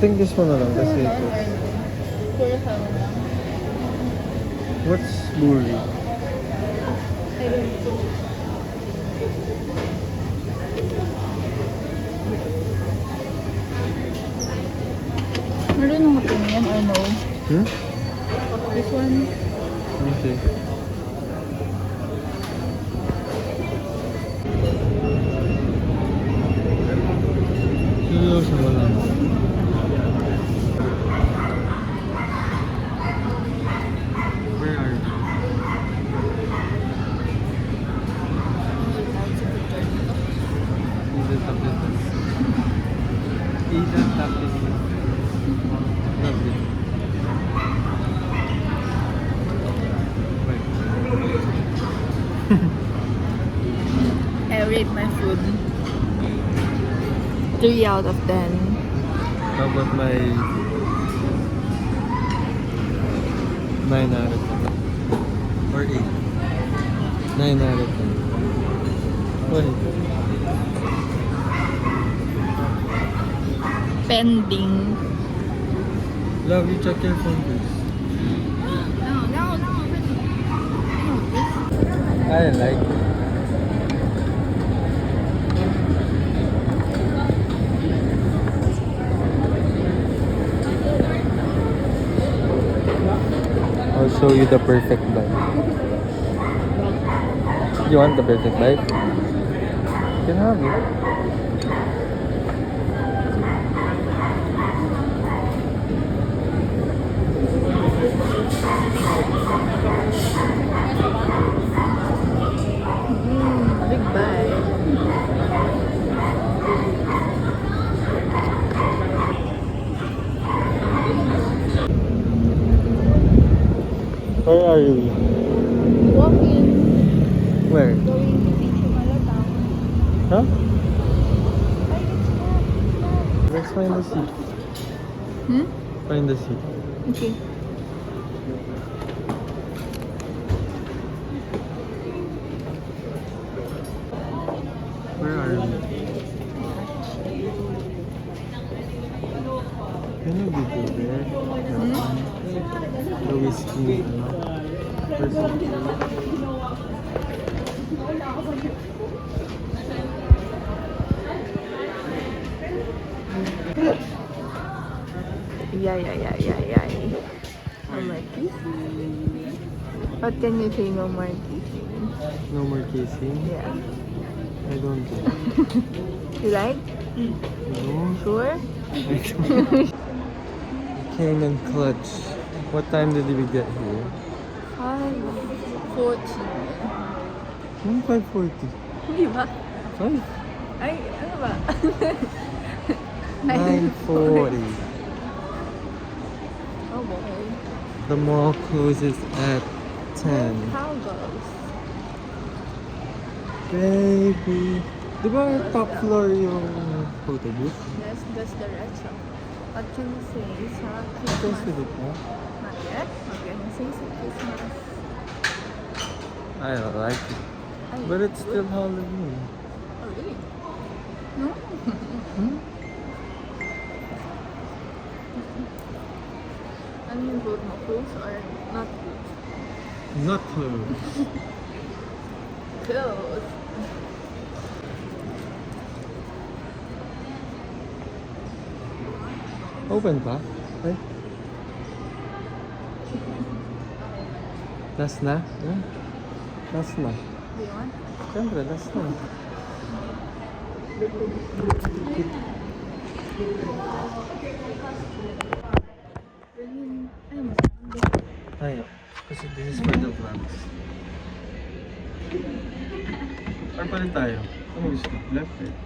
think this one na lang kasi ito. Puro sama lang. What's Buri? I don't know. Marunong ko yan or no? Hmm? This one? Okay. Seryoso mo lang. Where are you? Ida Tapitas. Ida Tapitas. Lovely. Wait. I rate my food 3 out of 10. How about my 9 out of 10? Or 8? 9 out of 10. Wait. Pending. Love, you check your phone please. No. I like it. I'll show you the perfect bite. You want the perfect bite? You can have it. Big bite. Where are you? Walking. Where? Going to Beach Malatang. Huh? Let's find the seat. Find the seat. Okay. Where are you? Can you be good there? The whiskey, person. Yay. No more kissing. What can you say no more kissing? No more kissing? Yeah. I don't do. You like? No. Sure? Came in clutch. What time did we get here? 5:40. 5:40. Di ba? 5? Ay, ano ba? 9:40. Oh boy. The mall closes at 10. How goes? Baby. Di ba top floor yung photo booth? Yes, that's the retro. What can you say sa Just Christmas? with it, huh? Not yet? What can you say sa Christmas? I don't like it. Ay, But it's still Halloween. oh really? No? Hmm? Ano yung vote mo? Close or not close? Not closed. Close. Open pa? Ay. Last na? Yeah. Last na. Do you want? Siyempre, last na. Ay, Ay, kasi this is for the vlogs. Or pa rin tayo? Ano gusto? Left right?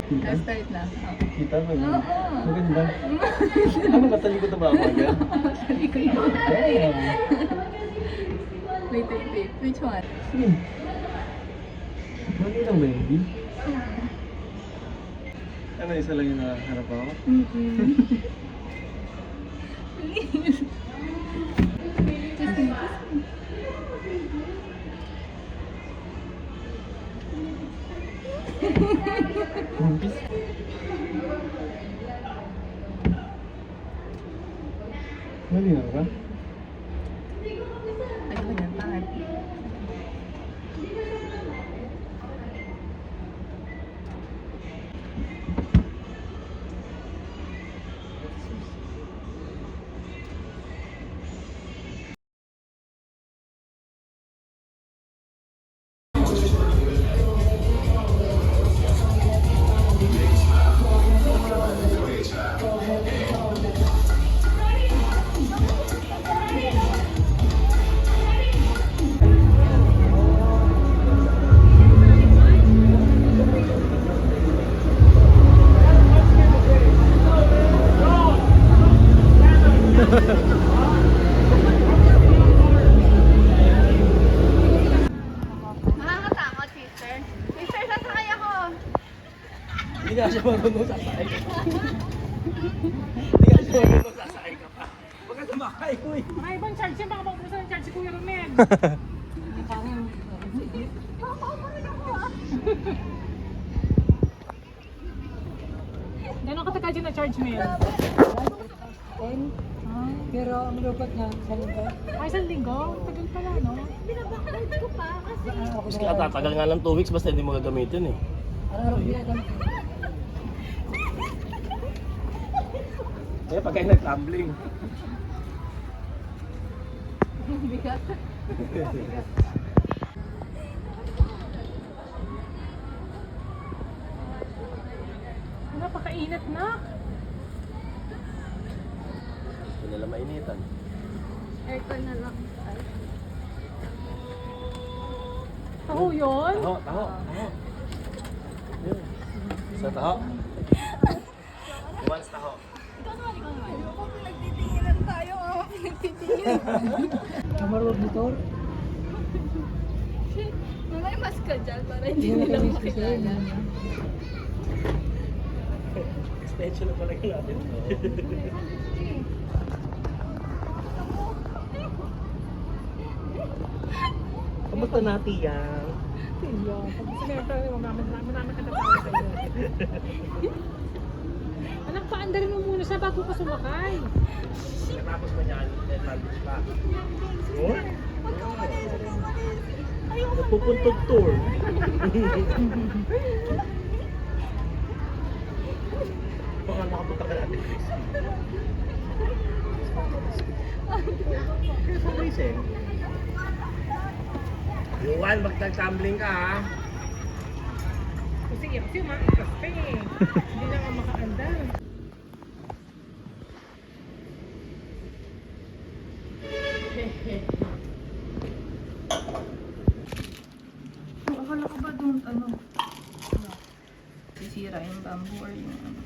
Kita? let's start na. Oh. Kita ba? Oo. Maganda. Ano ba? Talikod na ba ako agad? Sabi ko yun. Damn. Wait. Which one? Sige. Mali lang ba yun, B? Ano, isa lang yung nakaharap ako? Please. Kumpis? Malinaw ba? Ay, ko yan, pangit. Nakakatakot, sister. Sister, sasakay ako. Hindi nga siya marunong sasakay ka pa. Hindi nga siya marunong sasakay ka pa. Huwag ka tumakay, uy. May ibang charge yan, baka mapusa ng charge si Kuya Romel. Gano'ng katagal dyan na charge mo yan? Pero ang dapat na sa linggo. Ay, isang linggo? Tagal pala, no? Binabakalad ko pa kasi... Mas kaya tatagal nga lang 2 weeks basta hindi mo gagamitin eh. Araw-araw ginagamit. Kaya pag kayo nag-tumbling. Bigat. Napakainat na. Hindi nila mainitan. Aircon na lang. Taho yun? Taho, taho, taho. Yun. Sa taho. Once taho. Ikaw naman. Ako pinagtitinginan tayo. Ako pinagtitinginan. Kamarog motor. May mas ka dyan para hindi nila makilala. Extension na pala natin. Kamusta na, Tia? Tiyo. Sige, pero naman katapos sa'yo. Anak, paandarin mo muna siya bago ka sumakay. Katapos mo niyan, then mag-bus pa. Oh? Nagpupuntog tour. Baka makapunta ka natin, Chris. Saan Rachel? Yuan, magtag-tumbling ka ha. Kasi umakas pa eh. Hindi na nga makaandar. Akala ko ba doon, ano? Sisira yung bamboo or yung ano?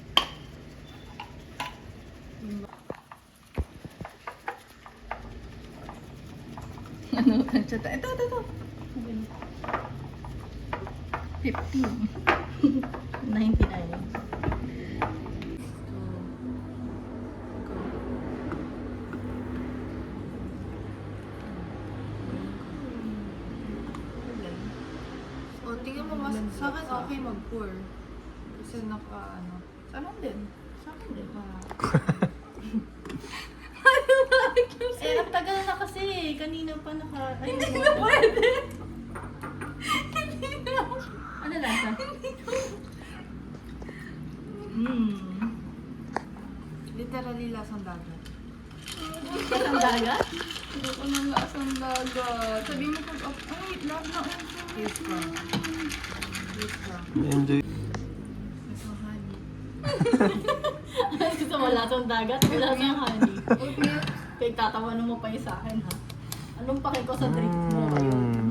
Ano? Kanchata. Ito. 15. 99. O, tingnan mo, mas sa akin okay mag-pour. Kasi ano. Sa akin din. Sa akin din. Eh, ang tagal na kasi. Kanina pa Hindi na pwede. Hindi na. Ano lasa? Literally lasang dagat. Lasang dagat? Hindi ko nang lasang dagat. Sabi mo pag, wait lang na. Yes lang. Enjoy. Gusto honey. Gusto mo lasang dagat? Lasang honey. Okay. Kaya tatawanan mo pa yung sa akin ha. Anong pake ko sa drink mo ngayon?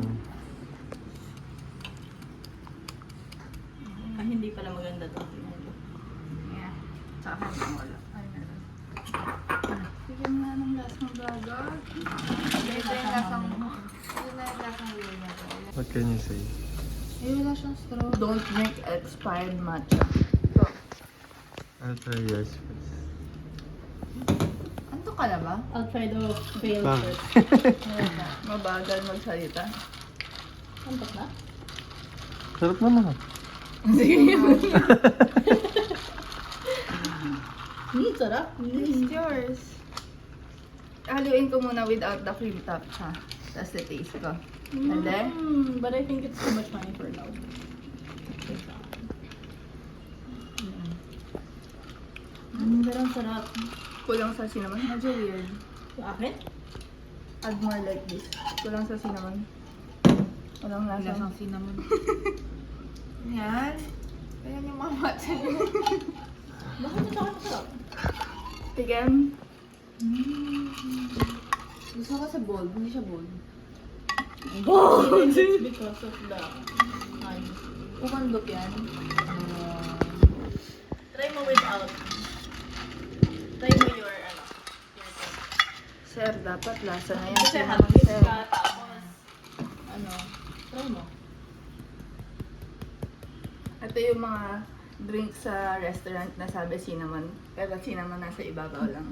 Ay, hindi pala maganda to. Yeah. Sa akin lang wala. Ay, meron. Bigyan nga ng lasang dagat. Ito yung lasang... Ito na yung lasang wheel na to. What can you say? Ay, wala siyang straw. Don't drink expired matcha. Ito. I'll try yours first. Anto ka na ba? I'll try the veil Bakit? first. Mabagal magsalita. Antok na? Sarap naman. Sarap. It's yours. haluin ko muna without the cream top ha. Tapos taste ko. And then, But I think it's too much money for now. Pero sarap. kulang sa cinnamon. Medyo weird. Sa akin? Add more like this. Kulang sa cinnamon. Walang lasa. Lasang cinnamon. Yan. Ayan yung mama sa'yo. Bakit ito ako masarap? Tigam. Gusto ko sa bold. Hindi siya bold. I think it's because of the ice. Kumandok yan. Try mo without. Try mo your ano. Your thing. Sir, dapat lasa na yan. Kasi Cinnamon, hotcakes sir. ka tapos ano. Try mo. Ito yung mga drink sa restaurant na sabi cinnamon. Pero cinnamon nasa ibabaw lang.